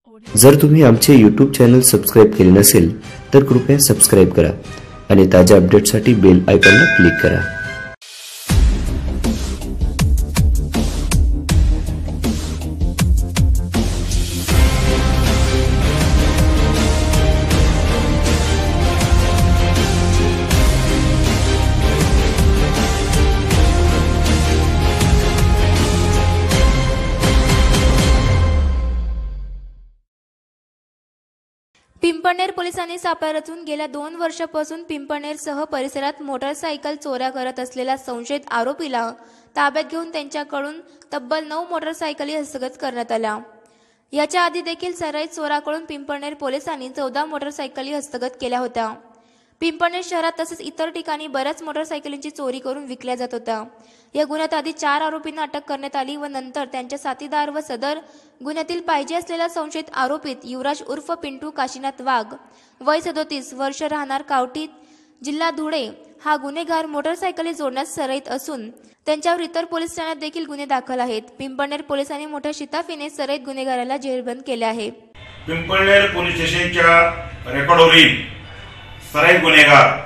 जर तुम्ही आमचे YouTube चॅनल सबस्क्राइब केले नसेल तर कृपया सबस्क्राइब करा आणि ताज्या अपडेट्ससाठी बेल आयकॉनला क्लिक करा। पिंपळनेर पोलिसांनी सापळा रचून गेल्या 2 वर्षांपासून पिंपळनेरसह परिसरात मोटारसायकल चोऱ्या करत असलेल्या संशयित आरोपीला ताब्यात घेऊन त्यांच्याकडून तब्बल 9 मोटारसायकली हस्तगत करण्यात आल्या। याच्या आधी देखील सराईत चोराकडून पिंपळनेर पोलिसांनी 14 मोटारसायकली हस्तगत केल्या होत्या। पिंपळनेर शहरात तसेच इतर ठिकाणी बऱ्याच मोटारसायकलींची चोरी करून विकल्या जात होत्या। या गुन्ह्यात आधी 4 आरोपींना अटक करण्यात आली व नंतर त्यांच्या साथीदार व सदर गुन्ह्यातील पाहिजे असलेला संशयित आरोपीत युवराज उर्फ पिंटू काशीनाथ वाघ वय 37 वर्ष राहणार कावठी जिल्हा धुळे हा गुन्हेगार मोटारसायकली जोडण्यास सराईत असून त्यांच्यावर इतर पोलीस ठाण्यात देखील गुन्हे दाखल आहेत। पिंपळनेर पोलिसांनी मोठ्या शिताफीने सराईत गुन्हेगाराला जेरबंद केले आहे। पिंपळनेर पोलीस स्टेशनच्या रेकॉर्डवरील सराईत गुन्हेगार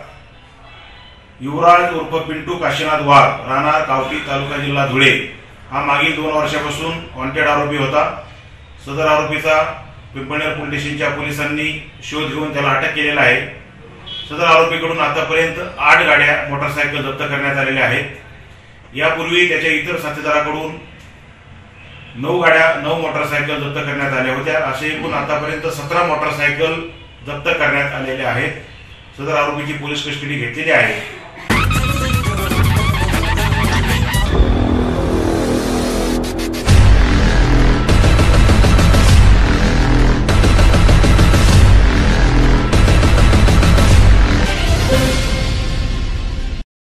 युवराज उर्फ पिंटू काशीनाथ वाघ राहणार कावठी तालुका जिल्हा धुळे हा मागील 2 वर्षापासून वॉन्टेड आरोपी होता। सदर आरोपीचा पिंपळनेर पोलीस स्टेशनच्या पोलिसांनी शोध घेऊन त्याला अटक केलेला आहे। सदर आरोपीकडून आतापर्यंत 8 गाड्या मोटारसायकल जप्त करण्यात आलेल्या आहेत। यापूर्वी त्याच्या इतर साथीदाराकडून 9 मोटारसायकल जप्त करण्यात आल्या होत्या। असे एकूण आतापर्यंत 17 मोटारसायकल जप्त करण्यात आलेल्या आहेत। सदर आरोपीची पोलीस कस्टडी घेतलेली आहे।